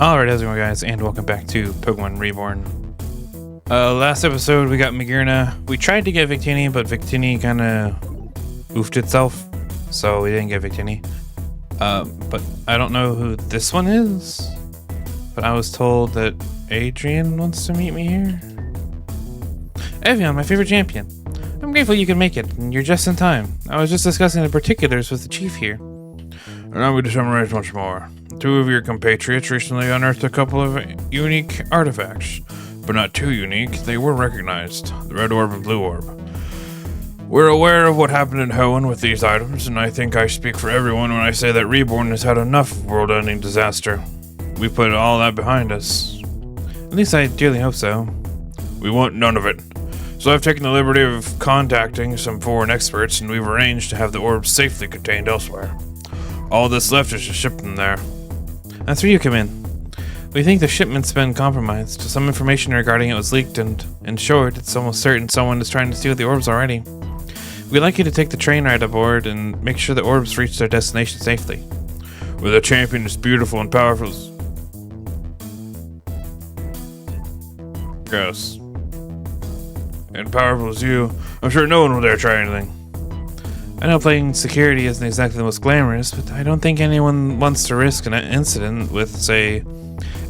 Alright, how's it going, guys, and welcome back to Pokemon Reborn. Last episode we got Magearna. We tried to get Victini, but Victini kinda oofed itself, so we didn't get Victini. But I don't know who this one is, but I was told that Adrian wants to meet me here. Evian, my favorite champion. I'm grateful you can make it, and you're just in time. I was just discussing the particulars with the chief here. Allow me to summarize once more. Two of your compatriots recently unearthed a couple of unique artifacts, but not too unique. They were recognized, the red orb and blue orb. We're aware of what happened in Hoenn with these items, and I think I speak for everyone when I say that Reborn has had enough world-ending disaster. We put all that behind us. At least I dearly hope so. We want none of it. So I've taken the liberty of contacting some foreign experts, and we've arranged to have the orbs safely contained elsewhere. All that's left is to ship them there. That's where you come in. We think the shipment's been compromised. Some information regarding it was leaked, and in short, it's almost certain someone is trying to steal the orbs already. We'd like you to take the train ride aboard and make sure the orbs reach their destination safely. With a champion as beautiful and powerful as... Gross. And powerful as you, I'm sure no one will dare try anything. I know playing security isn't exactly the most glamorous, but I don't think anyone wants to risk an incident with, say,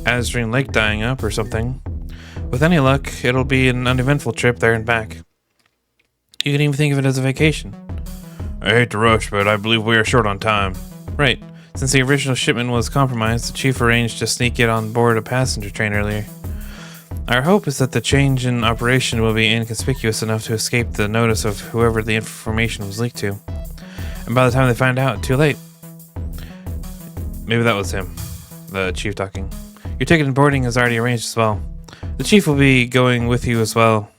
Azreen Lake dying up or something. With any luck, it'll be an uneventful trip there and back. You can even think of it as a vacation. I hate to rush, but I believe we are short on time. Right. Since the original shipment was compromised, the chief arranged to sneak it on board a passenger train earlier. Our hope is that the change in operation will be inconspicuous enough to escape the notice of whoever the information was leaked to. And by the time they find out, too late. Maybe that was him, the chief talking. Your ticket and boarding is already arranged as well. The chief will be going with you as well.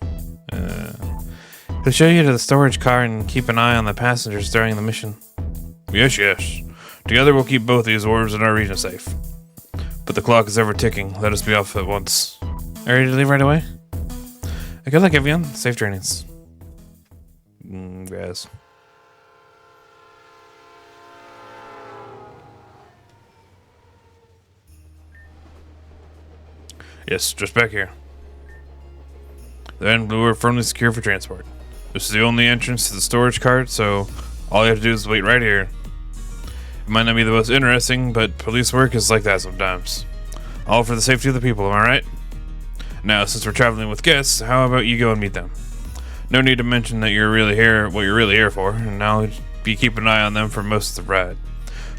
He'll show you to the storage car and keep an eye on the passengers during the mission. Yes, yes. Together we'll keep both these orbs in our region safe. But the clock is ever ticking. Let us be off at once. Are you ready to leave right away? Good luck, everyone. Safe journeys. Yes. Yes, just back here. The red and blue are firmly secure for transport. This is the only entrance to the storage cart, so all you have to do is wait right here. It might not be the most interesting, but police work is like that sometimes. All for the safety of the people, am I right? Now, since we're traveling with guests, how about you go and meet them? No need to mention that you're really here, what you're really here for, and I'll be keeping an eye on them for most of the ride.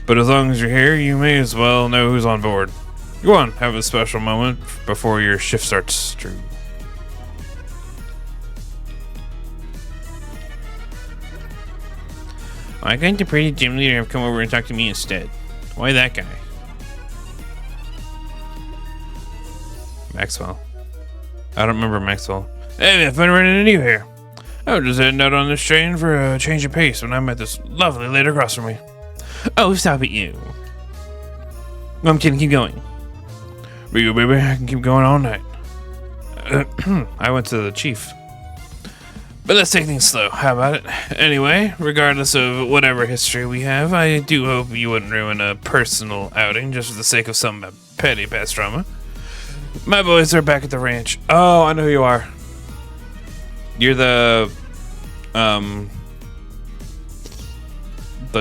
But as long as you're here, you may as well know who's on board. Go on, have a special moment before your shift starts. Why couldn't the pretty gym leader have come over and talked to me instead? Why that guy? Maxwell. I don't remember Maxwell. Hey, I've been running into you here. I was just heading out on this train for a change of pace when I met this lovely lady across from me. Oh, stop it, you. No, I'm kidding, keep going. Rigo, baby, I can keep going all night. I went to the chief. But let's take things slow, how about it? Anyway, regardless of whatever history we have, I do hope you wouldn't ruin a personal outing just for the sake of some petty past drama. My boys are back at the ranch. Oh, I know who you are. You're the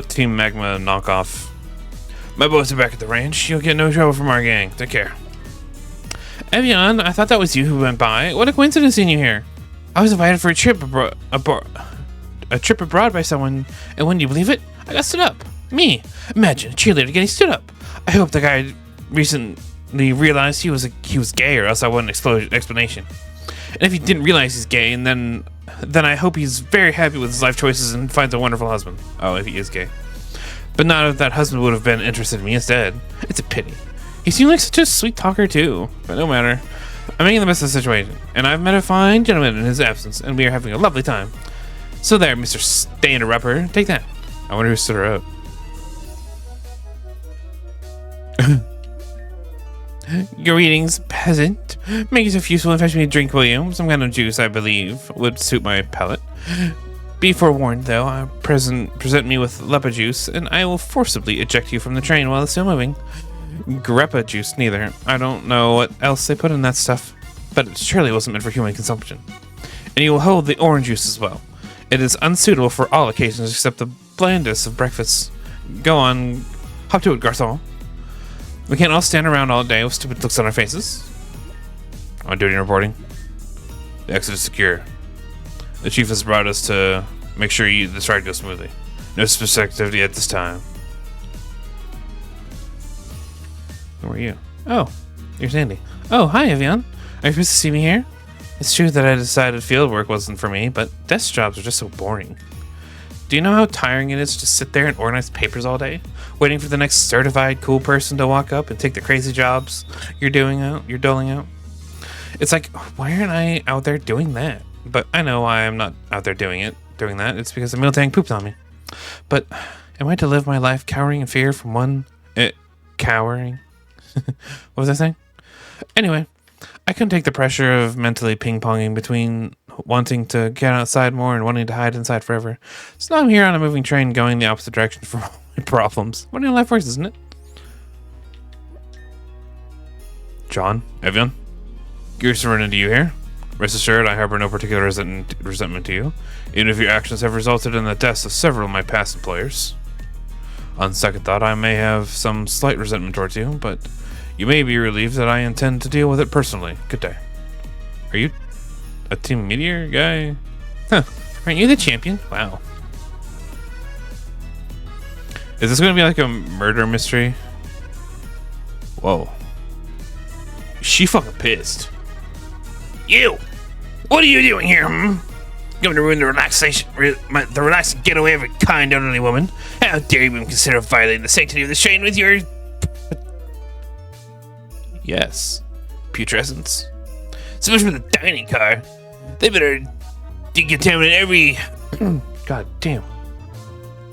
Team Magma knockoff. My boys are back at the ranch. You'll get no trouble from our gang. Take care. Evian, I thought that was you who went by. What a coincidence seeing you here. I was invited for a trip abroad by someone, and wouldn't you believe it? I got stood up. Me. Imagine a cheerleader getting stood up. I hope the guy recently realized he was gay, or else I want an explanation. And if he didn't realize he's gay, and then I hope he's very happy with his life choices and finds a wonderful husband. Oh, if he is gay. But not if that husband would have been interested in me instead. It's a pity. He seemed like such a sweet talker too. But no matter. I'm making the best of the situation, and I've met a fine gentleman in his absence, and we are having a lovely time. So there, Mr. Stand-a-Rupper, take that. I wonder who stood her up. Greetings, peasant. Make yourself useful and fetch me a drink, will you? Some kind of juice, I believe, would suit my palate. Be forewarned, though. Present me with lepa juice, and I will forcibly eject you from the train while it's still moving. Grappa juice, neither. I don't know what else they put in that stuff, but it surely wasn't meant for human consumption. And you will hold the orange juice as well. It is unsuitable for all occasions except the blandest of breakfasts. Go on, hop to it, Garthol. We can't all stand around all day with stupid looks on our faces. On duty and reporting. The exit is secure. The chief has brought us to make sure this ride goes smoothly. No specific activity at this time. Who are you? Oh, you're Sandy. Oh, hi, Evian. Are you supposed to see me here? It's true that I decided field work wasn't for me, but desk jobs are just so boring. Do you know how tiring it is to sit there and organize papers all day, waiting for the next certified cool person to walk up and take the crazy jobs you're doling out? It's like, why aren't I out there doing that? But I know why I'm not out there doing that. It's because the meal tank pooped on me. But am I to live my life cowering in fear from one... cowering? What was I saying? Anyway, I couldn't take the pressure of mentally ping-ponging between wanting to get outside more and wanting to hide inside forever. So now I'm here on a moving train going the opposite direction from all my problems. What in life works, isn't it? John? Evian? Curious to run into you here. Rest assured, I harbor no particular resentment to you, even if your actions have resulted in the deaths of several of my past employers. On second thought, I may have some slight resentment towards you, but you may be relieved that I intend to deal with it personally. Good day. Are you a Team Meteor guy? Huh. Aren't you the champion? Wow. Is this going to be like a murder mystery? Whoa. She fucking pissed. You! What are you doing here, Going to ruin the the relaxing getaway of a kind elderly woman? How dare you even consider violating the sanctity of the train with your... Yes. Putrescence. So much for the dining car. They better decontaminate every... God damn.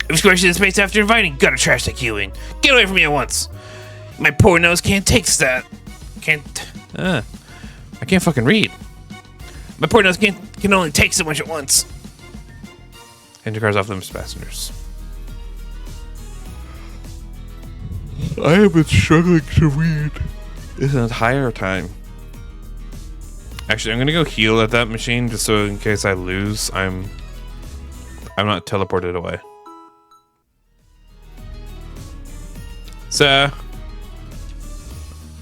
Every square inch of the space after inviting gutter trash like you in. Get away from me at once. My poor nose can't take that. I can't fucking read. My poor nose can only take so much at once. Hand your cars off limits to passengers. I have been struggling to read this entire time. Actually, I'm gonna go heal at that machine just so in case I lose, I'm not teleported away. So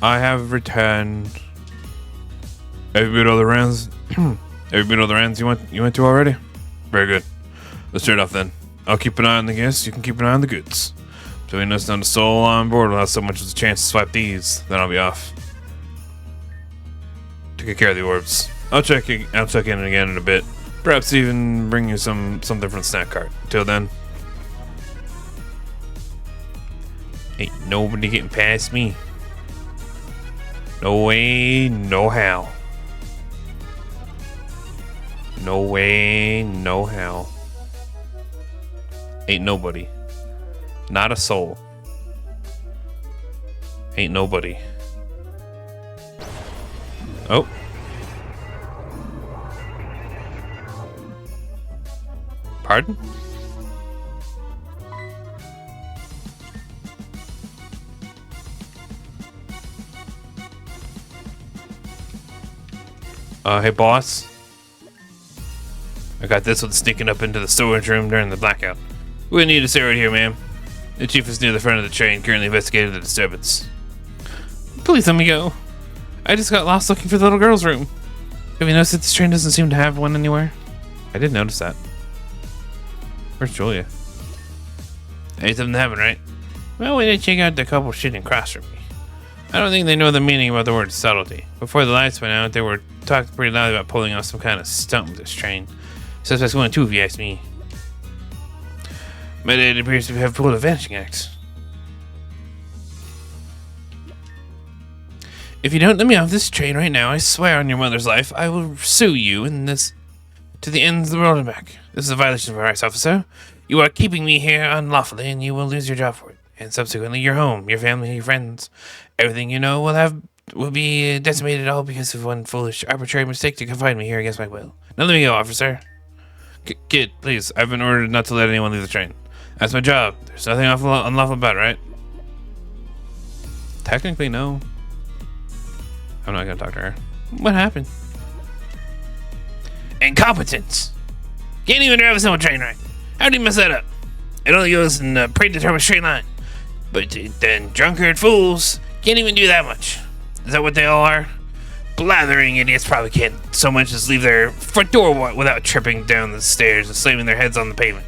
I have returned. Have you been all the rounds? Have you been all the rounds you went to already? Very good. Let's start off then. I'll keep an eye on the guests. You can keep an eye on the goods. Between us and the soul on board will have so much as a chance to swipe these. Then I'll be off. Take care of the orbs. I'll check in again in a bit. Perhaps even bring you something from the snack cart. Until then. Ain't nobody getting past me. No way, no how. No way, no how. Ain't nobody. Not a soul. Ain't nobody. Oh. Pardon? Hey boss. I got this one sneaking up into the storage room during the blackout. We need to stay right here, ma'am. The chief is near the front of the train, currently investigating the disturbance. Please let me go. I just got lost looking for the little girl's room. Have you noticed that this train doesn't seem to have one anywhere? I did notice that. Where's Julia? Ain't something happened, right? Well, we did check out the couple sitting across from me. I don't think they know the meaning about the word subtlety. Before the lights went out, they were talking pretty loud about pulling off some kind of stunt with this train. Suspect's one too, if you ask me. But it appears to have pulled a vanishing act. If you don't let me off this train right now, I swear on your mother's life, I will sue you in this to the ends of the world and back. This is a violation of our rights, officer. You are keeping me here unlawfully, and you will lose your job for it. And subsequently, your home, your family, your friends, everything you know will be decimated, all because of one foolish, arbitrary mistake to confine me here against my will. Now let me go, officer. Kid, please. I've been ordered not to let anyone leave the train. That's my job. There's nothing unlawful about it, right? Technically, no. I'm not gonna talk to her. What happened? Incompetence! Can't even drive a simple train right. How do you mess that up? It only goes in a predetermined straight line. But then drunkard fools can't even do that much. Is that what they all are? Blathering idiots probably can't so much as leave their front door without tripping down the stairs and slamming their heads on the pavement.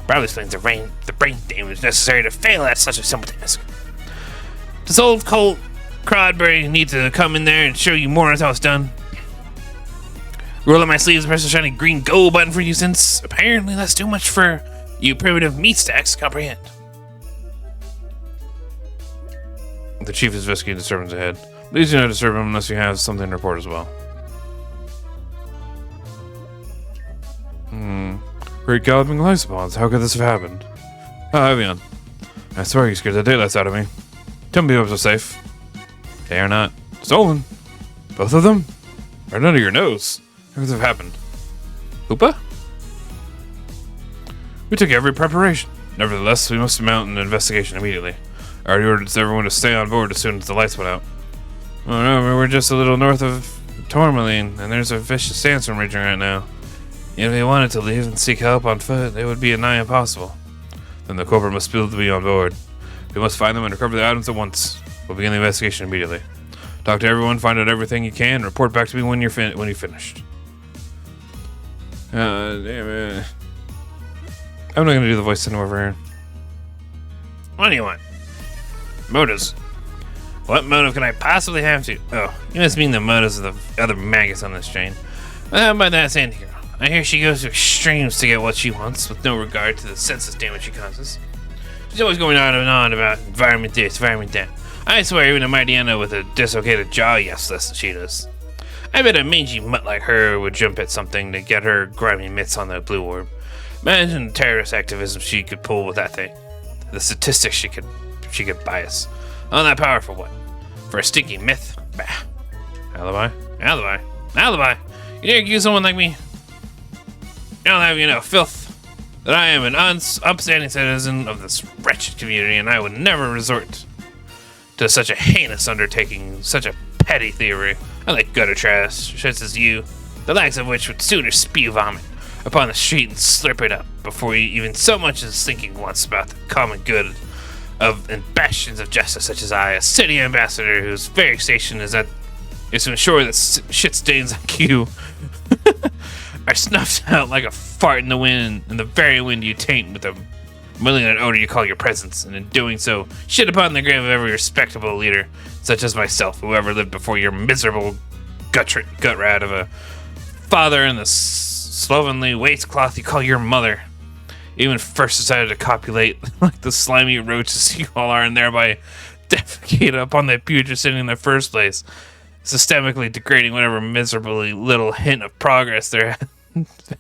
Probably explains the brain damage necessary to fail at such a simple task. Does old Colt Crodberry need to come in there and show you more of how it's done? Roll up my sleeves and press the shiny green go button for you, since apparently that's too much for you primitive meat stacks to comprehend. The chief is investigating disturbance ahead. Please do not disturb him unless you have something to report as well. Great galloping lysopons. How could this have happened? Oh, Evian. I swear you scared the daylights out of me. Tell me if they're safe. They are not. Stolen? Both of them? Right under your nose. How could this have happened? Hoopa? We took every preparation. Nevertheless, we must mount an investigation immediately. I already ordered everyone to stay on board as soon as the lights went out. Oh no, we're just a little north of Tourmaline, and there's a vicious sandstorm raging right now. If they wanted to leave and seek help on foot, it would be nigh impossible. Then the Cobra must still be on board. We must find them and recover the items at once. We'll begin the investigation immediately. Talk to everyone, find out everything you can, and report back to me when you're finished. Damn it. I'm not gonna do the voice anymore over here. What do you want? Motives. What motive can I possibly have to? Oh, you must mean the motives of the other maggots on this train. Well, how about that Sandy girl? I hear she goes to extremes to get what she wants, with no regard to the senseless damage she causes. She's always going on and on about environment this, environment that. I swear even a Mightyana with a dislocated jaw yes less than she does. I bet a mangy mutt like her would jump at something to get her grimy mitts on the blue orb. Imagine the terrorist activism she could pull with that thing. The statistics she could bias. All that power for what? For a stinky myth? Bah. Alibi. You dare accuse someone like me? You don't have enough filth that I am an upstanding citizen of this wretched community, and I would never resort to such a heinous undertaking, such a petty thievery. I like gutter trash, such as you, the likes of which would sooner spew vomit upon the street and slurp it up before you even so much as thinking once about the common good and bastions of justice such as I, a city ambassador whose very station is to ensure that shit stains like you are snuffed out like a fart in the wind, and the very wind you taint with the malignant odor you call your presence, and in doing so, shit upon the grave of every respectable leader, such as myself, who ever lived before your miserable gut rat of a father in the slovenly waistcloth you call your mother. Even first decided to copulate like the slimy roaches you all are, and thereby defecate upon the putrid sitting in the first place, systemically degrading whatever miserably little hint of progress there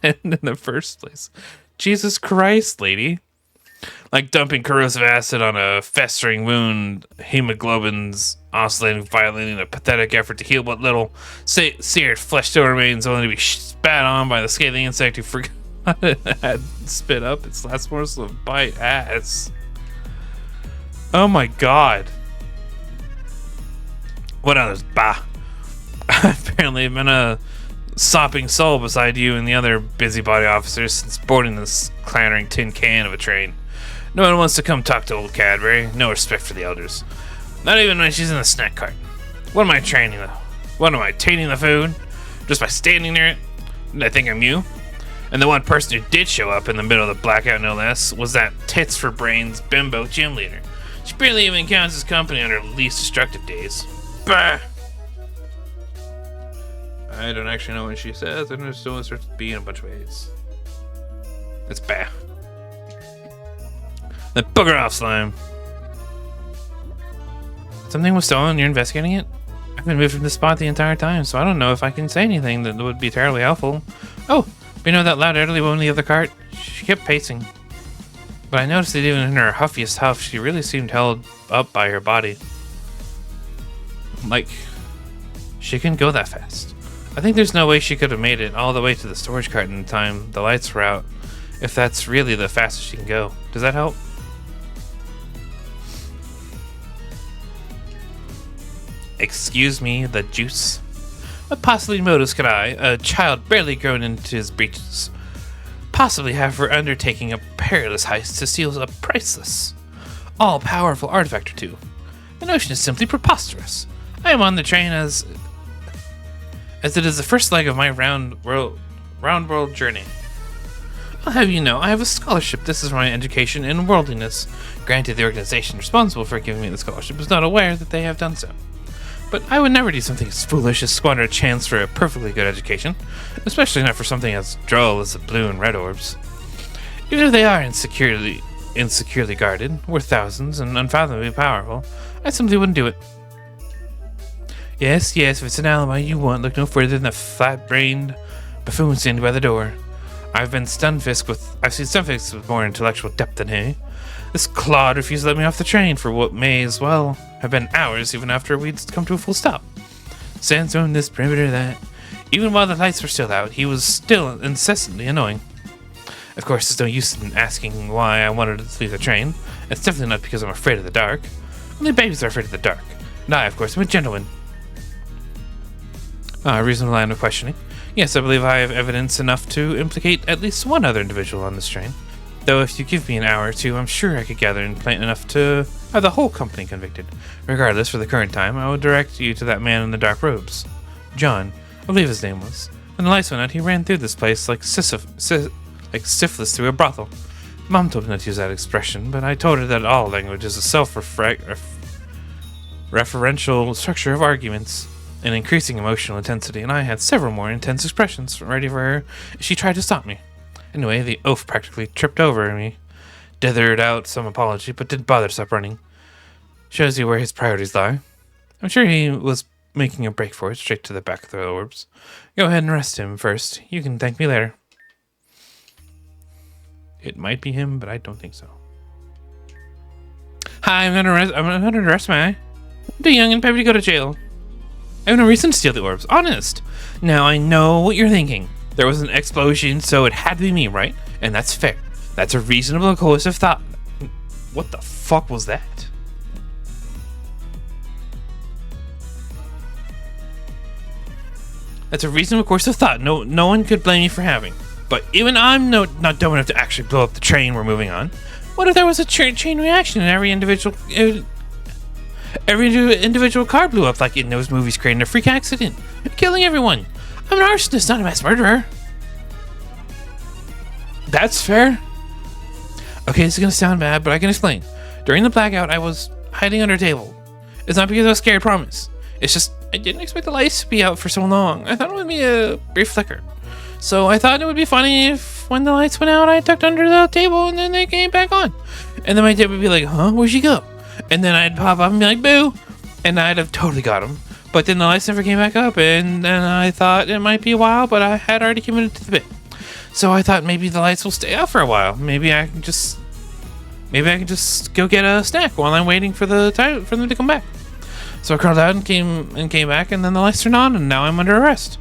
had been in the first place. Jesus Christ, lady. Like dumping corrosive acid on a festering wound, hemoglobin's oscillating violently in a pathetic effort to heal what little seared flesh still remains, only to be spat on by the scathing insect who forgot it had spit up its last morsel of bite ass. Oh my god. What others? Bah. Apparently I've been a sopping soul beside you and the other busybody officers since boarding this clattering tin can of a train. No one wants to come talk to old Cadbury. No respect for the elders. Not even when she's in the snack cart. What am I training though? What am I tainting the food? Just by standing near it? Did I think I'm you? And the one person who did show up in the middle of the blackout, no less, was that tits for brains bimbo gym leader. She barely even counts as company on her least destructive days. Bah! I don't actually know what she says. I just know it starts being a bunch of ways. It's bah. Then booger off, slime. Something was stolen. You're investigating it? I've been moved from this spot the entire time, so I don't know if I can say anything that would be terribly helpful. Oh, you know that loud elderly woman in the other cart? She kept pacing. But I noticed that even in her huffiest huff, she really seemed held up by her body. Like, she couldn't go that fast. I think there's no way she could have made it all the way to the storage cart in time the lights were out, if that's really the fastest she can go. Does that help? Excuse me, the juice? What possibly motives could I, a child barely grown into his breeches, possibly have for undertaking a perilous heist to steal a priceless, all-powerful artifact or two? The notion is simply preposterous. I am on the train as it is the first leg of my round world journey. I'll have you know, I have a scholarship. This is my education in worldliness. Granted, the organization responsible for giving me the scholarship is not aware that they have done so. But I would never do something as foolish as squander a chance for a perfectly good education, especially not for something as droll as the blue and red orbs. Even if they are insecurely guarded, worth thousands, and unfathomably powerful, I simply wouldn't do it. Yes, if it's an alibi you want, look no further than the flat-brained buffoon standing by the door. I've seen Stunfisk with more intellectual depth than he. This clod refused to let me off the train for what may as well have been hours even after we'd come to a full stop. Sandstorm this, perimeter that. Even while the lights were still out, he was still incessantly annoying. Of course, there's no use in asking why I wanted to leave the train. It's definitely not because I'm afraid of the dark. Only babies are afraid of the dark. And I, of course, am a gentleman. Reasonable line of questioning. Yes, I believe I have evidence enough to implicate at least one other individual on this train. Though if you give me an hour or two, I'm sure I could gather in plant enough to have the whole company convicted. Regardless, for the current time, I will direct you to that man in the dark robes. John, I believe his name was. When the lights went out, he ran through this place like syphilis through a brothel. Mom told me not to use that expression, but I told her that all language is a self-referential structure of arguments and increasing emotional intensity, and I had several more intense expressions ready for her if she tried to stop me. Anyway, the oaf practically tripped over me, dithered out some apology, but didn't bother to stop running. Shows you where his priorities lie. I'm sure he was making a break for it, straight to the back of the orbs. Go ahead and arrest him first. You can thank me later. It might be him, but I don't think so. Hi, I'm under arrest, may I? I'm too young and probably to go to jail. I have no reason to steal the orbs, honest. Now I know what you're thinking. There was an explosion, so it had to be me, right? And that's fair. That's a reasonable coercive thought. What the fuck was that? That's a reasonable coercive thought. No one could blame you for having. But even I'm not dumb enough to actually blow up the train we're moving on. What if there was a chain reaction and every individual car blew up like in those movies, creating a freak accident, killing everyone? I'm an arsonist, not a mass murderer. That's fair. Okay, this is gonna sound bad, but I can explain. During the blackout, I was hiding under a table. It's not because I was scared, promise. It's just I didn't expect the lights to be out for so long. I thought it would be a brief flicker. So I thought it would be funny if when the lights went out, I tucked under the table and then they came back on. And then my dad would be like, huh, where'd she go? And then I'd pop up and be like, boo. And I'd have totally got him. But then the lights never came back up, and then I thought it might be a while, but I had already committed to the bit. So I thought maybe the lights will stay out for a while. Maybe I can just go get a snack while I'm waiting for them to come back. So I crawled out and came back, and then the lights turned on, and now I'm under arrest.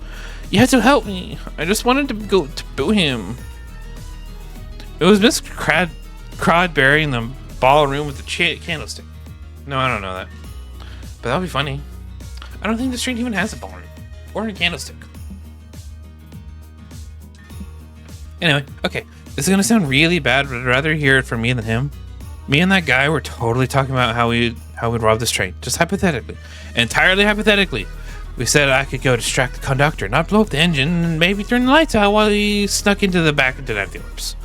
You had to help me. I just wanted to go to boo him. It was Miss Crodberry in the ballroom with the candlestick. No, I don't know that. But that'll be funny. I don't think this train even has a ballroom. Or a candlestick. Anyway, okay. This is going to sound really bad, but I'd rather hear it from me than him. Me and that guy were totally talking about how we'd rob this train. Just hypothetically. Entirely hypothetically. We said I could go distract the conductor, not blow up the engine, and maybe turn the lights out while he snuck into the back and did have the orbs.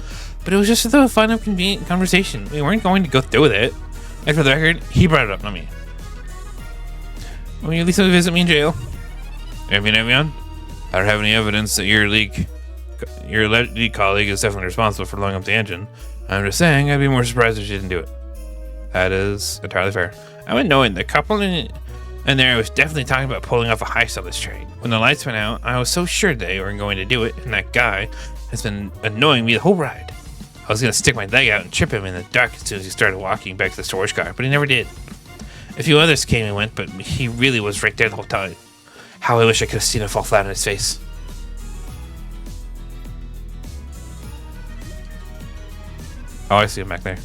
But it was just a fun and convenient conversation. We weren't going to go through with it. And for the record, he brought it up, not me. Will you at least visit me in jail? Evian? I don't have any evidence that your lead colleague is definitely responsible for blowing up the engine. I'm just saying I'd be more surprised if she didn't do it. That is entirely fair. I went knowing the couple in there was definitely talking about pulling off a heist on this train. When the lights went out, I was so sure they were going to do it, and that guy has been annoying me the whole ride. I was going to stick my leg out and trip him in the dark as soon as he started walking back to the storage car, but he never did. A few others came and went, but he really was right there the whole time. How I wish I could have seen him fall flat on his face. Oh, I see him back there.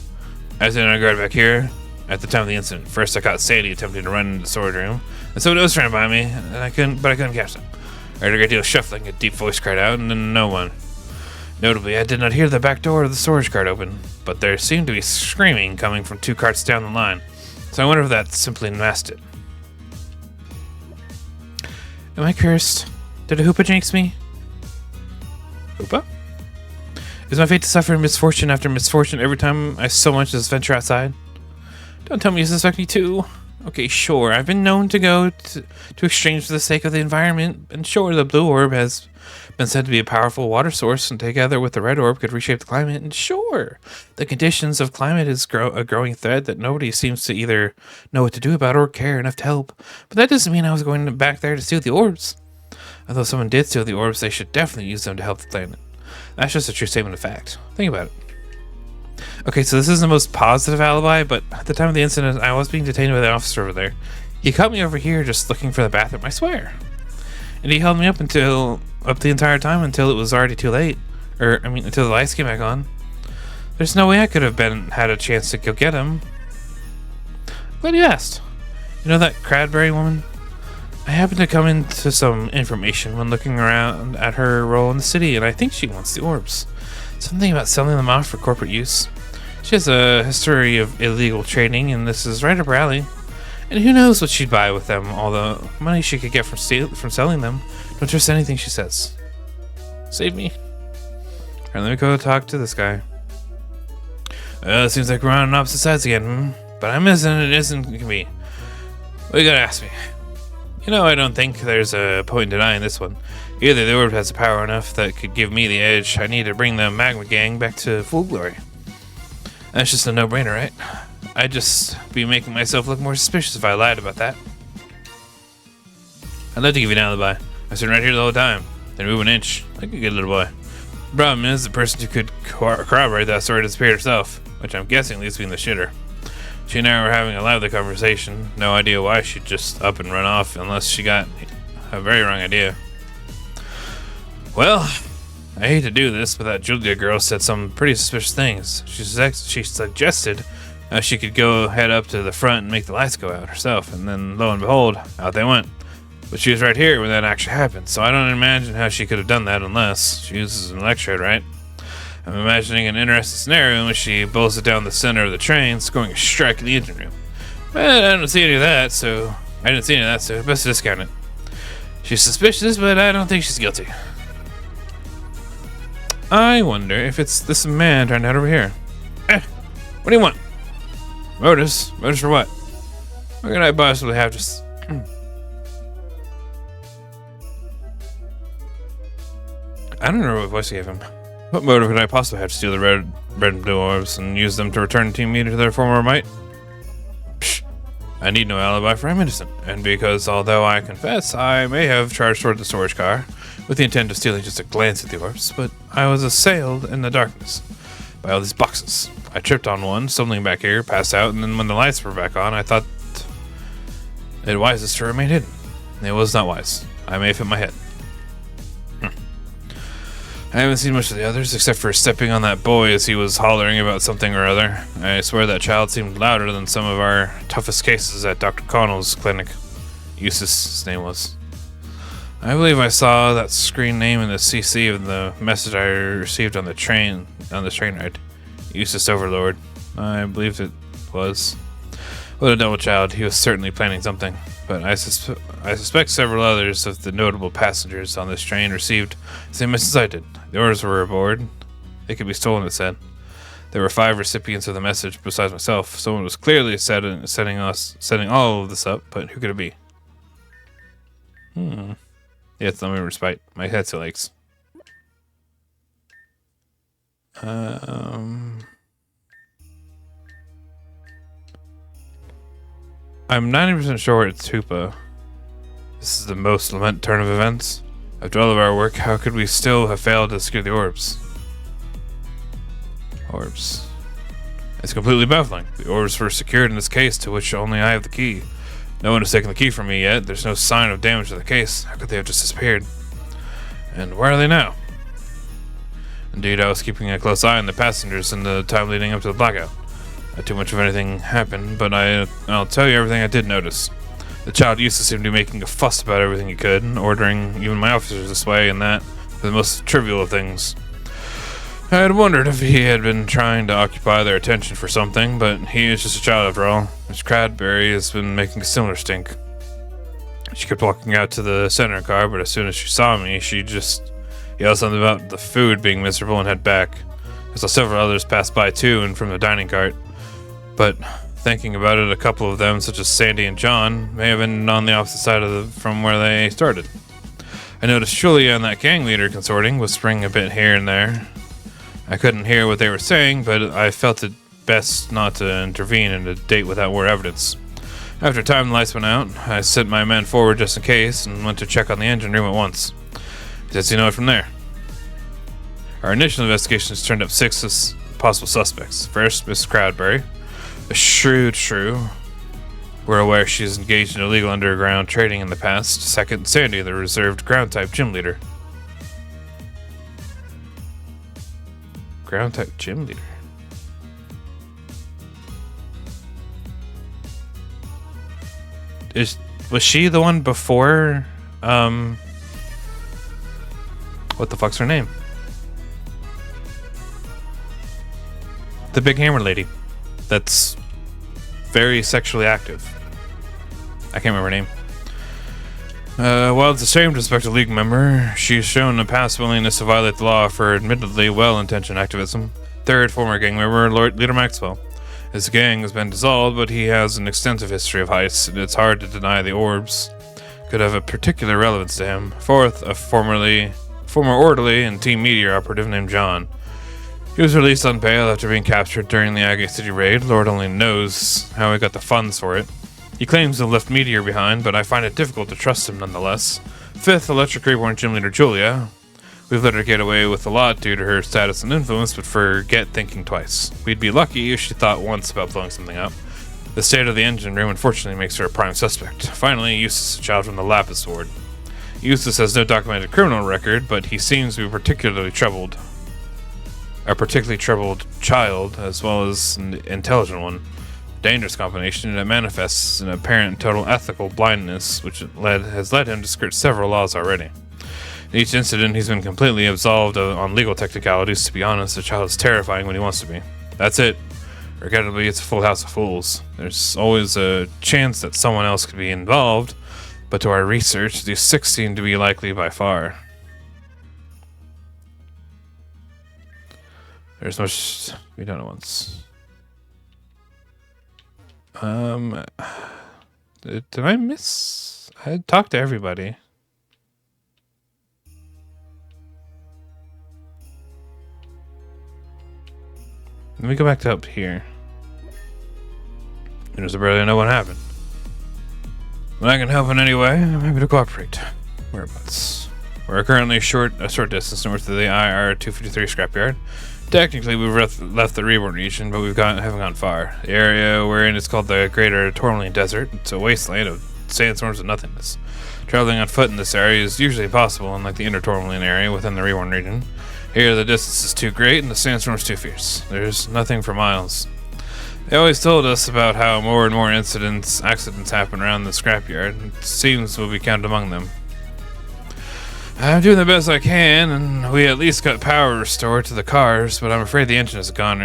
I was in a guard back here at the time of the incident. First, I caught Sadie attempting to run into the storage room. And someone was trying to buy me, and I couldn't catch them. I heard a great deal of shuffling, a deep voice cried out, and then no one. Notably, I did not hear the back door of the storage cart open, but there seemed to be screaming coming from 2 carts down the line. So I wonder if that simply masked it. Am I cursed? Did a Hoopa jinx me? Hoopa? Is my fate to suffer misfortune after misfortune every time I so much as venture outside? Don't tell me you suspect me too. Okay, sure, I've been known to go to exchange for the sake of the environment, and sure, the blue orb has been said to be a powerful water source, and together with the red orb could reshape the climate, and sure, the conditions of climate is a growing thread that nobody seems to either know what to do about or care enough to help. But that doesn't mean I was going back there to steal the orbs. Although someone did steal the orbs, they should definitely use them to help the planet. That's just a true statement of fact. Think about it. Okay, so this is the most positive alibi, but at the time of the incident, I was being detained by the officer over there. He caught me over here just looking for the bathroom, I swear. And he held me up the entire time until it was already too late. Until the lights came back on. There's no way I could have had a chance to go get him. Glad you asked. You know that Cradbury woman? I happened to come into some information when looking around at her role in the city, and I think she wants the orbs. Something about selling them off for corporate use. She has a history of illegal trading, and this is right up her alley. And who knows what she'd buy with them, all the money she could get from selling them. Don't trust anything she says. Save me. Alright, let me go talk to this guy. It seems like we're on opposite sides again, But I'm missing it isn't me. What you gotta ask me? You know, I don't think there's a point in denying this one. Either the orb has the power enough that could give me the edge I need to bring the Magma Gang back to full glory. That's just a no-brainer, right? I'd just be making myself look more suspicious if I lied about that. I'd love to give you an alibi. I was sitting right here the whole time. Didn't move an inch. Like a good little boy. The problem is, the person who could corroborate that story disappeared herself, which I'm guessing leaves me in the shitter. She and I were having a lively conversation. No idea why she'd just up and run off unless she got a very wrong idea. Well, I hate to do this, but that Julia girl said some pretty suspicious things. She suggested she could go head up to the front and make the lights go out herself, and then lo and behold, out they went. But she was right here when that actually happened, so I don't imagine how she could have done that unless she uses an electrode, right? I'm imagining an interesting scenario in which she bolts it down the center of the train, scoring a strike in the engine room. But I didn't see any of that, so best to discount it. She's suspicious, but I don't think she's guilty. I wonder if it's this man turned out over here. What do you want? Motives? Motives for what? What could I possibly have to... I don't know what voice I gave him. What motive could I possibly have to steal the red and blue orbs and use them to return Team Meter to their former might? Psh, I need no alibi, for I'm innocent. And because, although I confess, I may have charged toward the storage car with the intent of stealing just a glance at the orbs, but I was assailed in the darkness by all these boxes. I tripped on one, stumbling back here, passed out, and then when the lights were back on, I thought it wisest to remain hidden. It was not wise. I may have hit my head. I haven't seen much of the others, except for stepping on that boy as he was hollering about something or other. I swear that child seemed louder than some of our toughest cases at Dr. Connell's clinic. Eustace, his name was. I believe I saw that screen name in the CC of the message I received on this train ride. Eustace Overlord. I believed it was. What a double child. He was certainly planning something. But I suspect several others of the notable passengers on this train received the same message I did. The orders were aboard. They could be stolen, it said. There were 5 recipients of the message besides myself. Someone was clearly setting all of this up, but who could it be? Yeah, it's let me respite. My head still aches. I'm 90% sure it's Hoopa. This is the most lament turn of events. After all of our work, how could we still have failed to secure the orbs? Orbs. It's completely baffling. The orbs were secured in this case, to which only I have the key. No one has taken the key from me yet. There's no sign of damage to the case. How could they have just disappeared? And where are they now? Indeed, I was keeping a close eye on the passengers in the time leading up to the blackout. Not too much of anything happened, but I'll tell you everything I did notice. The child used to seem to be making a fuss about everything he could, ordering even my officers this way and that, for the most trivial of things. I had wondered if he had been trying to occupy their attention for something, but he is just a child after all. Miss Cradbury has been making a similar stink. She kept walking out to the center car, but as soon as she saw me, she just yelled something about the food being miserable and head back. I saw several others pass by too, and from the dining cart. But thinking about it, a couple of them, such as Sandy and John, may have been on the opposite side from where they started. I noticed Julia and that gang leader consorting, whispering a bit here and there. I couldn't hear what they were saying, but I felt it best not to intervene in a date without more evidence. After a time, the lights went out. I sent my men forward just in case and went to check on the engine room at once. Just know it from there. Our initial investigations turned up 6 possible suspects. First, Miss Cradbury, a shrewd shrew. We're aware she's engaged in illegal underground trading in the past. Second, Sandy, the reserved ground-type gym leader. Ground-type gym leader? Was she the one before, what the fuck's her name? The big hammer lady. That's very sexually active. I can't remember her name. While it's a shame to suspect a League member, she's shown a past willingness to violate the law for admittedly well-intentioned activism. Third, former gang member, Leader Maxwell. His gang has been dissolved, but he has an extensive history of heists, and it's hard to deny the orbs could have a particular relevance to him. Fourth, a former orderly and team meteor operative named John. He was released on bail after being captured during the Agate City raid. Lord only knows how he got the funds for it. He claims to have left Meteor behind, but I find it difficult to trust him nonetheless. Fifth, Electric Reborn gym leader Julia. We've let her get away with a lot due to her status and influence, but forget thinking twice. We'd be lucky if she thought once about blowing something up. The state of the engine room unfortunately makes her a prime suspect. Finally, Eustace, a child from the Lapis Sword. Eustace has no documented criminal record, but he seems to be particularly troubled. A particularly troubled child, as well as an intelligent one. Dangerous combination, and it manifests an apparent total ethical blindness, which has led him to skirt several laws already. In each incident, he's been completely absolved on legal technicalities. To be honest, the child is terrifying when he wants to be. That's it. Regrettably, it's a full house of fools. There's always a chance that someone else could be involved, but to our research, these 6 seem to be likely by far. There's much we don't know once. Did I miss? I talked to everybody. Let me go back to up here. There's barely know what happened. When I can help in any way, I'm happy to cooperate. Whereabouts? We're currently a short distance north of the IR-253 scrapyard. Technically, we've left the Reborn region, but haven't gone far. The area we're in is called the Greater Tourmaline Desert. It's a wasteland of sandstorms and nothingness. Traveling on foot in this area is usually possible, unlike the Inner Tourmaline area within the Reborn region. Here, the distance is too great and the sandstorm's too fierce. There's nothing for miles. They always told us about how more and more accidents happen around the scrapyard. It seems we'll be counted among them. I'm doing the best I can, and we at least got power restored to the cars, but I'm afraid the engine is gone.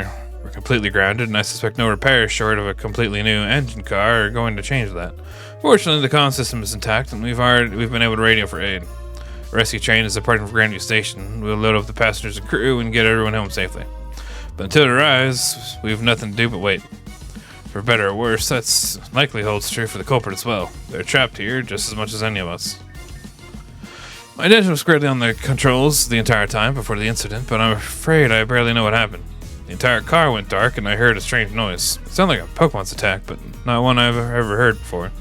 We're completely grounded, and I suspect no repairs short of a completely new engine car are going to change that. Fortunately, the comm system is intact, and we've been able to radio for aid. A rescue train is departing from Grandview Station. We'll load up the passengers and crew and get everyone home safely. But until it arrives, we have nothing to do but wait. For better or worse, that's likely holds true for the culprit as well. They're trapped here just as much as any of us. My attention was squarely on the controls the entire time before the incident, but I'm afraid I barely know what happened. The entire car went dark and I heard a strange noise. It sounded like a Pokemon's attack, but not one I've ever heard before.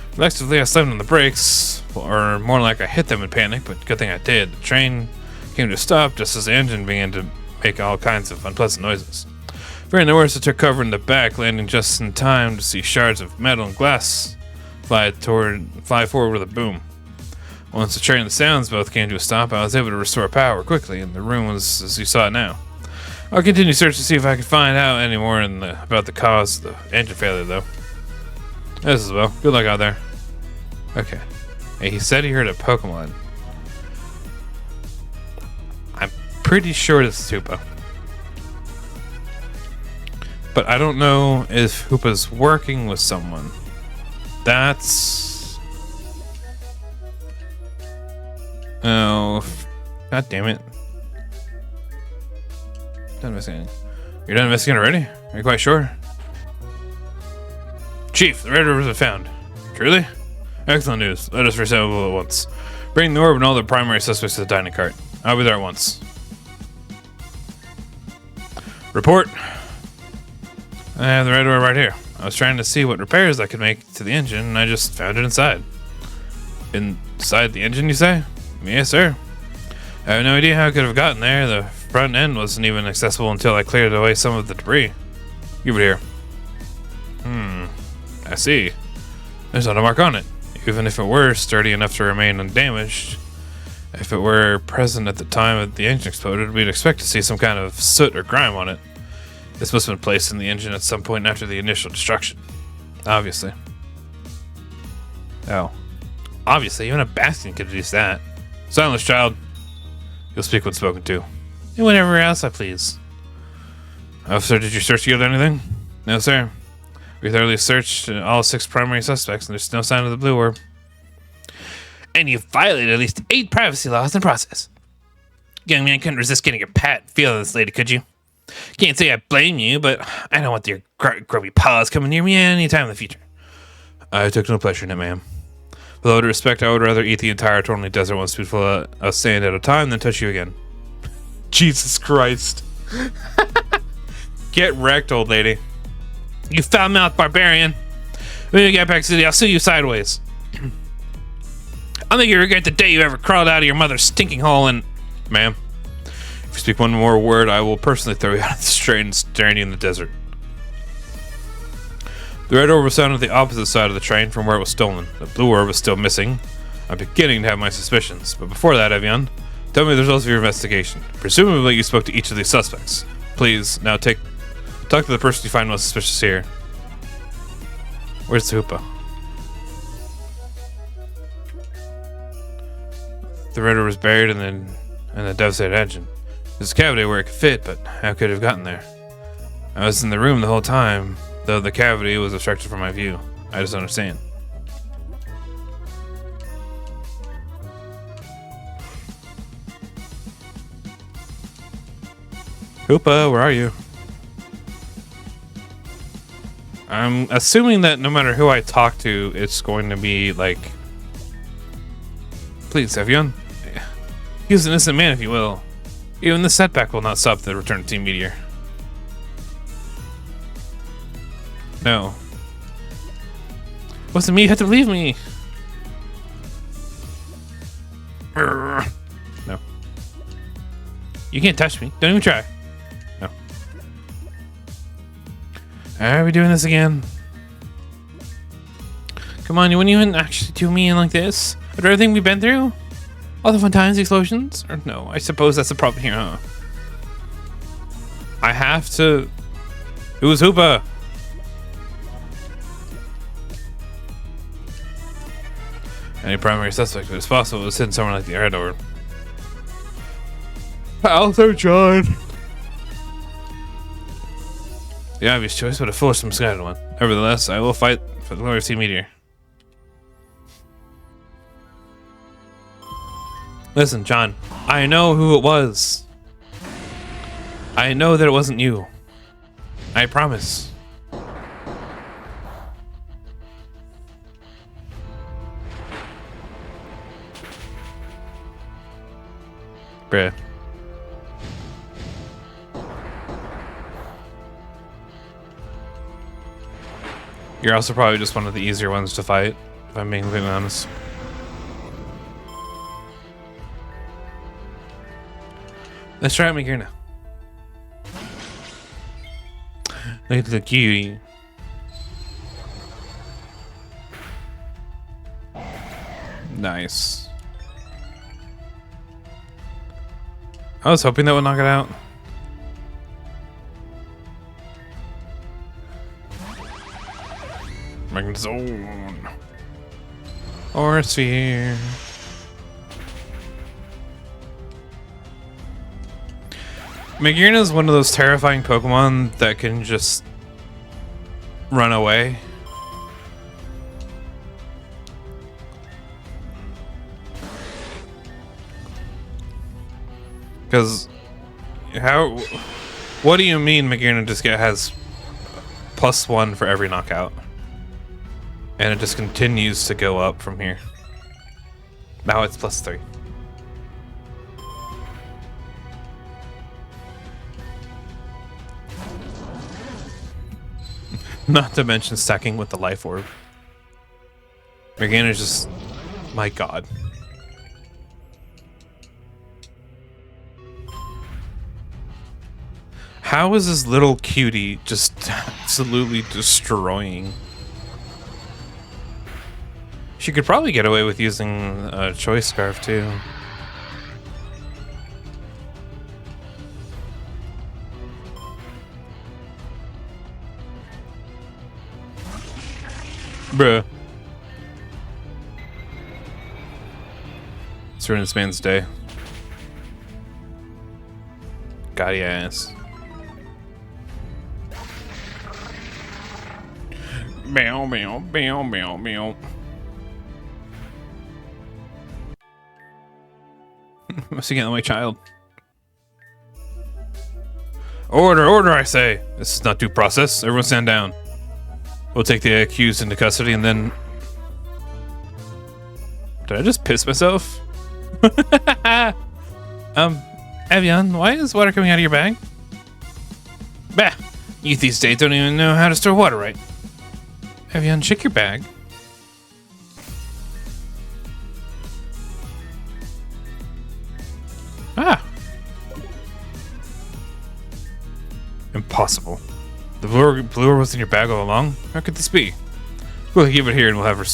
Reflexively, I slammed on the brakes, or more like I hit them in panic, but good thing I did. The train came to a stop just as the engine began to make all kinds of unpleasant noises. Fearing the worst, I took cover in the back, landing just in time to see shards of metal and glass fly forward with a boom. Once the train and the sounds both came to a stop, I was able to restore power quickly, and the room was as you saw it now. I'll continue search to see if I can find out any more about the cause of the engine failure, though. As well. Good luck out there. Okay. Hey, he said he heard a Pokemon. I'm pretty sure it's Hoopa. But I don't know if Hoopa's working with someone. That's... Oh, god damn it. Done investigating. You're done investigating already? Are you quite sure? Chief, the red orbs are found. Truly? Excellent news. Let us reassemble at once. Bring the orb and all the primary suspects to the dining cart. I'll be there at once. Report. I have the red orb right here. I was trying to see what repairs I could make to the engine, and I just found it inside. Inside the engine, you say? Yes, sir. I have no idea how it could have gotten there. The front end wasn't even accessible until I cleared away some of the debris. Give it here. I see. There's not a mark on it. Even if it were sturdy enough to remain undamaged, if it were present at the time the engine exploded, we'd expect to see some kind of soot or grime on it. This must have been placed in the engine at some point after the initial destruction. Obviously. Oh. Obviously, even a bastion could deduce that. Silence, child. You'll speak when spoken to. And whatever else I please. Officer, did you search together anything? No, sir. We thoroughly searched all 6 primary suspects, and there's no sign of the blue orb. And you violated at least 8 privacy laws in the process. Young man couldn't resist getting a pat and feel of this lady, could you? Can't say I blame you, but I don't want your grubby paws coming near me anytime in the future. I took no pleasure in it, ma'am. With all due respect, I would rather eat the entire Tornly Desert one spoonful of sand at a time than touch you again. Jesus Christ. Get wrecked, old lady. You foul-mouthed barbarian. When you get back to the city, I'll sue you sideways. I'll make you regret the day you ever crawled out of your mother's stinking hole and... Ma'am, if you speak one more word, I will personally throw you out of this train and stare you in the desert. The red orb was found on the opposite side of the train from where it was stolen. The blue orb was still missing. I'm beginning to have my suspicions. But before that, Evian, tell me the results of your investigation. Presumably you spoke to each of these suspects. Please, now talk to the person you find most suspicious here. Where's the Hoopa? The red orb was buried in the devastated engine. There's a cavity where it could fit, but how could it have gotten there? I was in the room the whole time, though the cavity was obstructed from my view. I just don't understand. Hoopa, where are you? I'm assuming that no matter who I talk to, it's going to be like... Please, Evian. He's an innocent man, if you will. Even this setback will not stop the return of Team Meteor. No. Wasn't me, you had to leave me. No. You can't touch me. Don't even try. No. Are we doing this again? Come on, you wouldn't even actually do me in like this? After everything we've been through? All the fun times, explosions? Or no, I suppose that's the problem here, huh? I have to... Who's Hoopa? Any primary suspect, if it's possible, was hidden somewhere like the red orb. Also, John. The obvious choice, but a foolish and misguided one. Nevertheless, I will fight for the glory of Team Meteor. Listen, John, I know who it was. I know that it wasn't you. I promise. Bruh. You're also probably just one of the easier ones to fight, if I'm being completely honest. Let's try out Magirna. Look at the cutie. Nice. I was hoping that would knock it out. Magnet Zone. Or a sphere. Magearna is one of those terrifying Pokemon that can just run away. Because what do you mean Magearna just has +1 for every knockout? And it just continues to go up from here. Now it's +3. Not to mention stacking with the life orb. Magearna is just, my god. How is this little cutie just absolutely destroying? She could probably get away with using a choice scarf too. Bruh. It's ruined this man's day. Got your ass. Meow, meow, meow, meow, meow. Must again, my child. Order, order, I say. This is not due process. Everyone stand down. We'll take the accused into custody and then... Did I just piss myself? Evian, why is water coming out of your bag? Bah! Youth these days don't even know how to store water right. Evian, check your bag. Ah! Impossible. The blue orb was in your bag all along? How could this be? We'll give it here and we'll have her...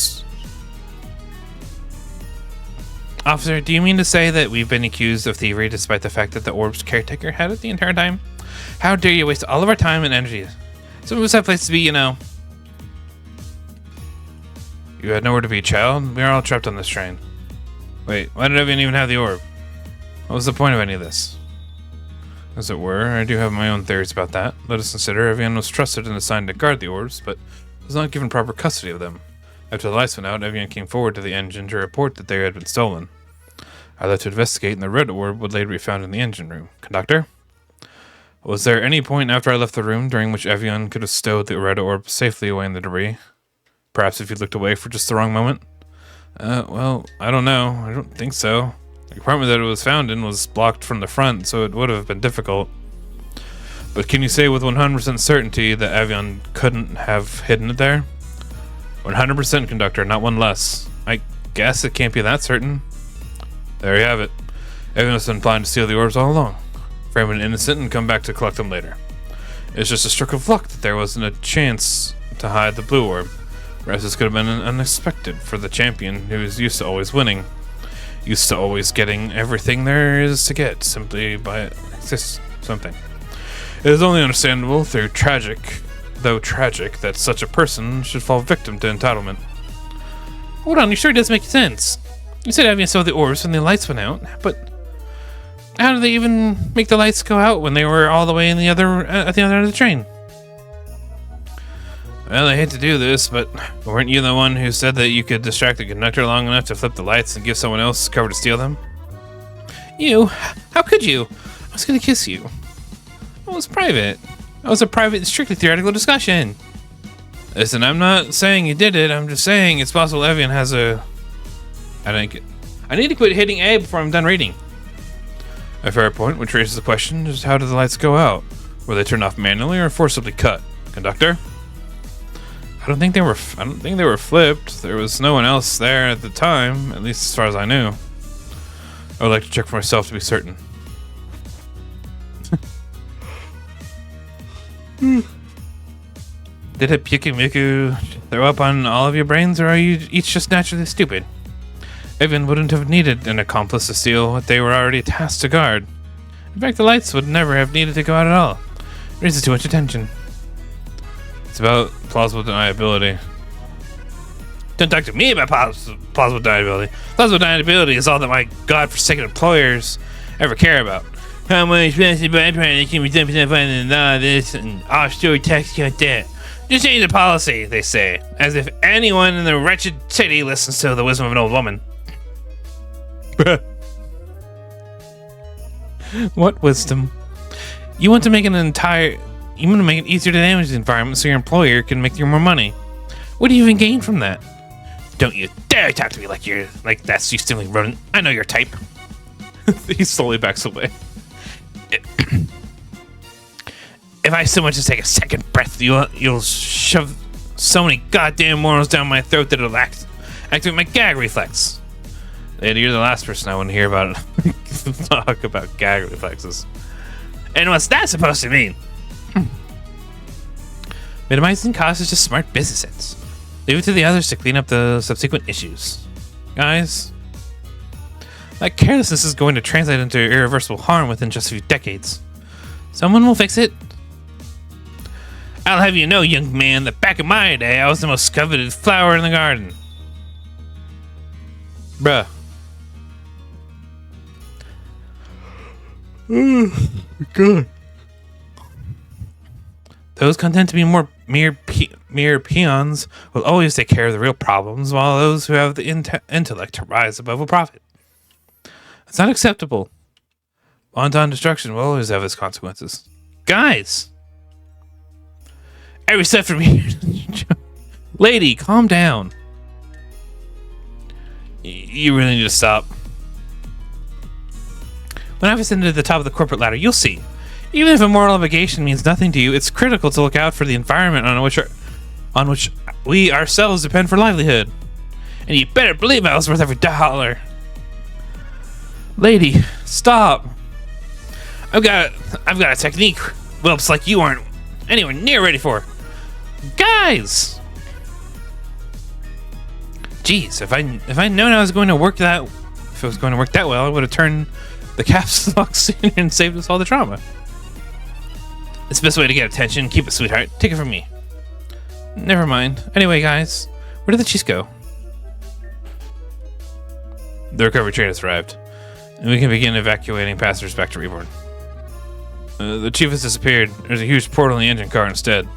Officer, do you mean to say that we've been accused of thievery despite the fact that the orb's caretaker had it the entire time? How dare you waste all of our time and energy? Some of us have places to be, you know. You had nowhere to be, child. We are all trapped on this train. Wait, why did Evian even have the orb? What was the point of any of this? As it were, I do have my own theories about that. Let us consider Evian was trusted and assigned to guard the orbs, but was not given proper custody of them. After the lights went out, Evian came forward to the engine to report that they had been stolen. I left to investigate, and the red orb would later be found in the engine room. Conductor? Was there any point after I left the room during which Evian could have stowed the red orb safely away in the debris? Perhaps if you looked away for just the wrong moment? Well, I don't know. I don't think so. The compartment that it was found in was blocked from the front, so it would have been difficult. But can you say with 100% certainty that Evian couldn't have hidden it there? 100%, Conductor, not one less. I guess it can't be that certain. There you have it. Evian has been planning to steal the orbs all along. Frame an innocent and come back to collect them later. It's just a stroke of luck that there wasn't a chance to hide the blue orb. Perhaps this could have been unexpected for the champion who is used to always winning. Used to always getting everything there is to get simply by something. It is only understandable though tragic that such a person should fall victim to entitlement. Hold on, you sure it does make sense. You said Evian saw the orbs when the lights went out, but how did they even make the lights go out when they were all the way in at the other end of the train? Well, I hate to do this, but weren't you the one who said that you could distract the conductor long enough to flip the lights and give someone else cover to steal them? You? How could you? I was gonna kiss you. It was private. It was a private, strictly theoretical discussion. Listen, I'm not saying you did it. I'm just saying it's possible Evian has a... I need to quit hitting A before I'm done reading. A fair point, which raises the question, is how did the lights go out? Were they turned off manually or forcibly cut? Conductor? I don't think they were flipped. There was no one else there at the time, at least as far as I knew. I would like to check for myself to be certain. Did a Pyukimiku throw up on all of your brains, or are you each just naturally stupid? Evian wouldn't have needed an accomplice to steal what they were already tasked to guard. In fact, the lights would never have needed to go out at all. It raises too much attention. It's about plausible deniability. Don't talk to me about plausible deniability. Plausible deniability is all that my godforsaken employers ever care about. How much expensive byproduct can be 10% fine than this and offshore tax cut that. Just change the policy, they say, as if anyone in the wretched city listens to the wisdom of an old woman. What wisdom? You want to make it easier to damage the environment so your employer can make you more money. What do you even gain from that? Don't you dare talk to me like that's you silly rodent. I know your type. He slowly backs away. If I so much as take a second breath, you'll shove so many goddamn morals down my throat that it'll activate my gag reflex. Lady, you're the last person I want to hear about it. Talk about gag reflexes. And what's that supposed to mean? Minimizing costs is just smart business sense. Leave it to the others to clean up the subsequent issues. Guys, that carelessness is going to translate into irreversible harm within just a few decades. Someone will fix it. I'll have you know, young man, that back in my day, I was the most coveted flower in the garden. Bruh. Good. Those content to be mere peons will always take care of the real problems, while those who have the intellect to rise above will profit. It's not acceptable. Wanton destruction will always have its consequences. Guys! Every step from here. Lady, calm down. You really need to stop. When I've ascended to the top of the corporate ladder, you'll see. Even if a moral obligation means nothing to you, it's critical to look out for the environment on which we ourselves depend for livelihood. And you better believe I was worth every dollar. Lady, stop. I've got a technique whelps like you aren't anywhere near ready for. Guys! Jeez, if I'd known it was going to work that well, I would have turned the caps lock sooner and saved us all the trauma. It's the best way to get attention. Keep it, sweetheart. Take it from me. Never mind. Anyway, guys, where did the cheese go? The recovery train has arrived, and we can begin evacuating passengers back to Reborn. The chief has disappeared. There's a huge portal in the engine car instead.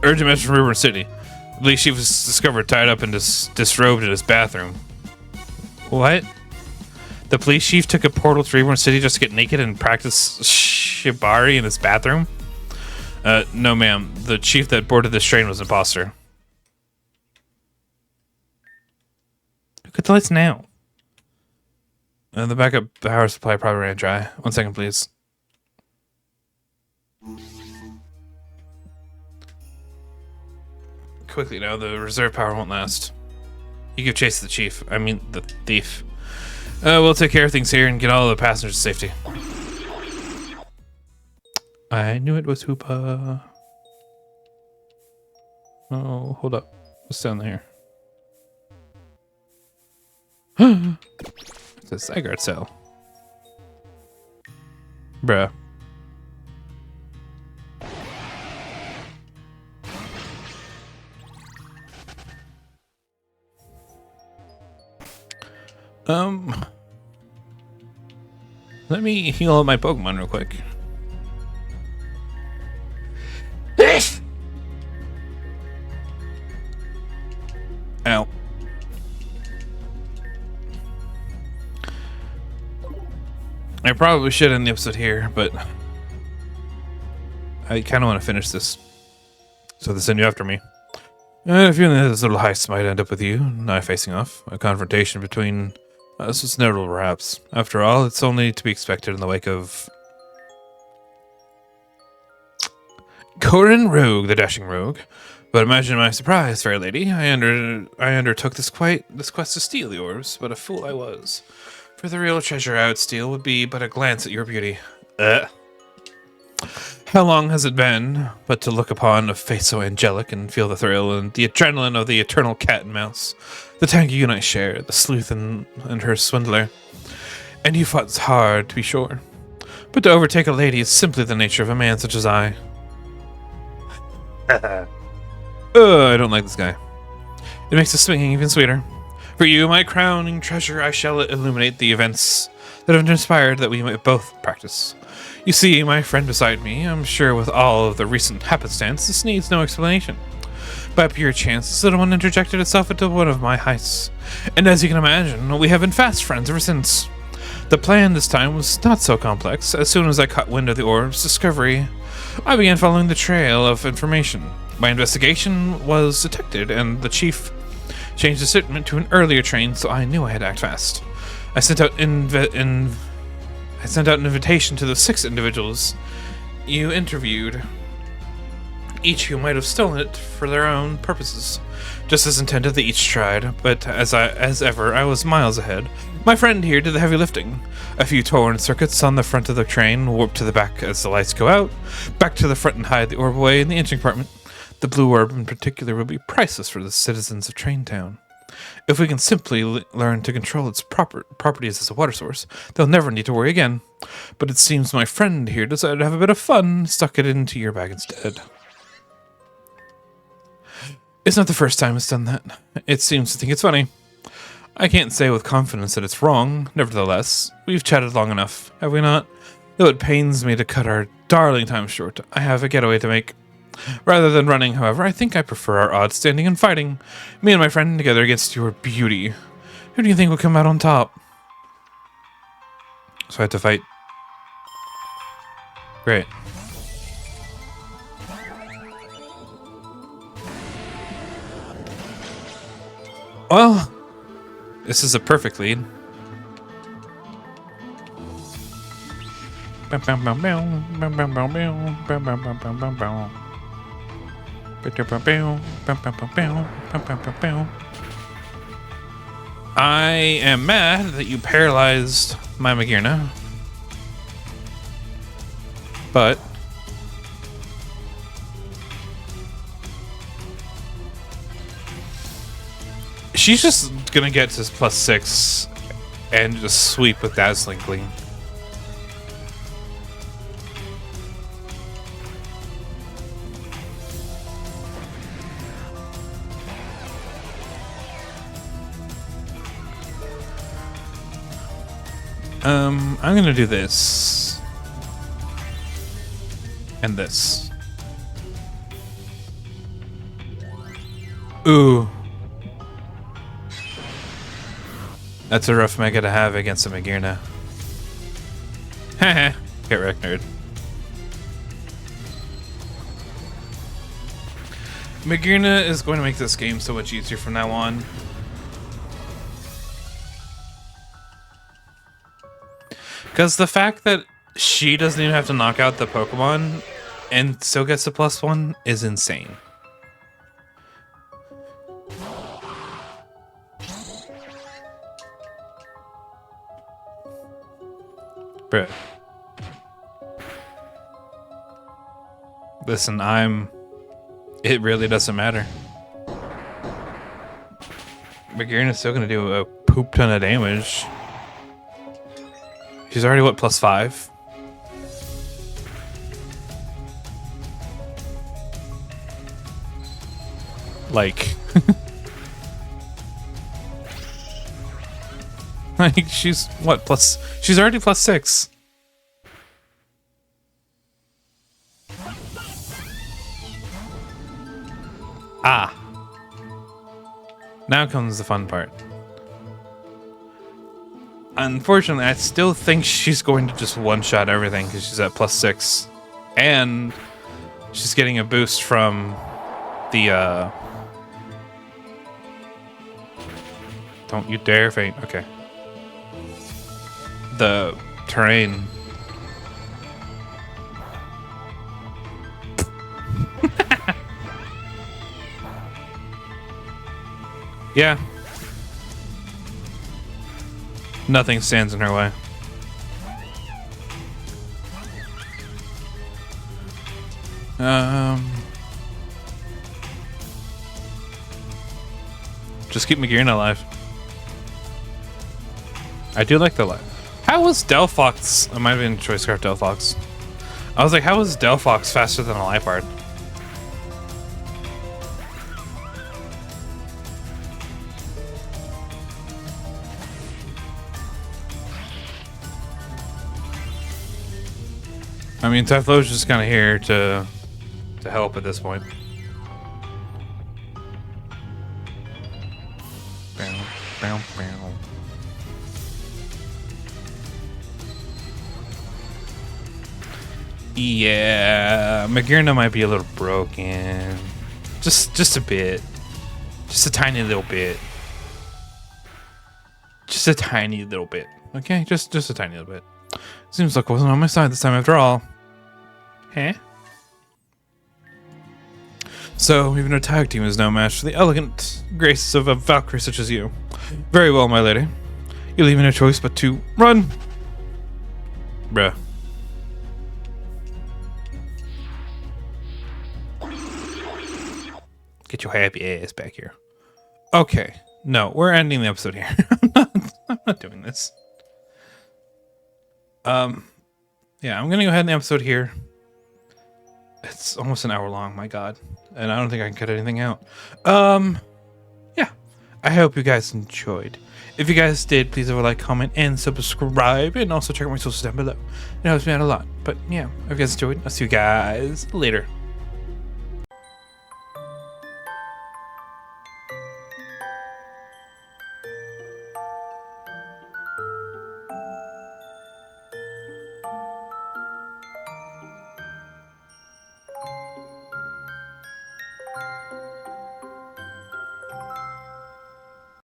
Urgent message from Reborn City. The police chief was discovered tied up and disrobed in his bathroom. What? The police chief took a portal to Reborn City just to get naked and practice shibari in his bathroom? No, ma'am. The chief that boarded this train was an imposter. Look at the lights now. The backup power supply probably ran dry. 1 second, please. Quickly now, the reserve power won't last. You give chase to the chief. I mean, the thief. We'll take care of things here and get all the passengers to safety. I knew it was Hoopa. Oh, hold up. What's down there? It's a Zygarde cell. Bruh. Let me heal up my Pokemon real quick. Ow. I probably should end the episode here, but I kind of want to finish this. So they send you after me. I have a feeling that this little heist might end up with you and I facing off. A confrontation between us is inevitable, perhaps. After all, it's only to be expected in the wake of Corin Rogue, the dashing rogue. But imagine my surprise, fair lady. I undertook this quest to steal the orbs, but a fool I was. For the real treasure I would steal would be but a glance at your beauty. How long has it been but to look upon a face so angelic and feel the thrill and the adrenaline of the eternal cat and mouse, the tangle you and I share, the sleuth and her swindler. And you fought hard, to be sure. But to overtake a lady is simply the nature of a man such as I. I don't like this guy. It makes the swinging even sweeter. For you, my crowning treasure, I shall illuminate the events that have inspired that we might both practice. You see, my friend beside me, I'm sure with all of the recent happenstance, this needs no explanation. By pure chance, this little one interjected itself into one of my heists. And as you can imagine, we have been fast friends ever since. The plan this time was not so complex. As soon as I caught wind of the orb's discovery, I began following the trail of information. My investigation was detected, and the chief changed the shipment to an earlier train, so I knew I had to act fast. I sent out an invitation to the 6 individuals you interviewed, each who might have stolen it for their own purposes. Just as intended, they each tried, but as ever, I was miles ahead. My friend here did the heavy lifting. A few torn circuits on the front of the train, warped to the back as the lights go out, back to the front and hide the orb away in the engine compartment. The blue orb in particular will be priceless for the citizens of Traintown. If we can simply learn to control its properties as a water source, they'll never need to worry again. But it seems my friend here decided to have a bit of fun, stuck it into your bag instead. It's not the first time it's done that. It seems to think it's funny. I can't say with confidence that it's wrong. Nevertheless, we've chatted long enough, have we not? Though it pains me to cut our darling time short, I have a getaway to make. Rather than running, however, I think I prefer our odds standing and fighting. Me and my friend together against your beauty. Who do you think will come out on top? So I had to fight. Great. Well, this is a perfect lead. I am mad that you paralyzed my Magirna, but she's just gonna get to +6 and just sweep with Dazzling Gleam. I'm gonna do this and this. Ooh. That's a rough mega to have against a Magirna. Haha, get wrecked, nerd. Magirna is going to make this game so much easier from now on. Because the fact that she doesn't even have to knock out the Pokemon and still gets the +1 is insane. Bruh. Listen, it really doesn't matter. Magirna's still gonna do a poop ton of damage. She's already, what, +5? Like... like, she's, what, she's already +6. Ah. Now comes the fun part. Unfortunately, I still think she's going to just one-shot everything because she's at +6. And she's getting a boost from the, Don't you dare faint. Okay. The terrain. Yeah. Nothing stands in her way. Just keep Magirna alive. I do like the life. How was Delphox? It might have been Choice Scarf Delphox. I was like, how is Delphox faster than a Liepard? I mean, Typhlo's just kind of here to help at this point. Bow, bow, bow. Yeah, Magirna might be a little broken. Just a bit. Just a tiny little bit. Just a tiny little bit. Okay, just a tiny little bit. Seems like I wasn't on my side this time after all. Huh? So, even a tag team is no match for the elegant graces of a Valkyrie such as you. Very well, my lady. You leave me no choice but to run. Bruh. Get your happy ass back here. Okay. No, we're ending the episode here. I'm not doing this. Yeah, I'm gonna go ahead and end the episode here. It's almost an hour long, my god. And I don't think I can cut anything out. Yeah. I hope you guys enjoyed. If you guys did, please leave a like, comment, and subscribe. And also check out my socials down below. It helps me out a lot. But yeah, if you guys enjoyed, I'll see you guys later.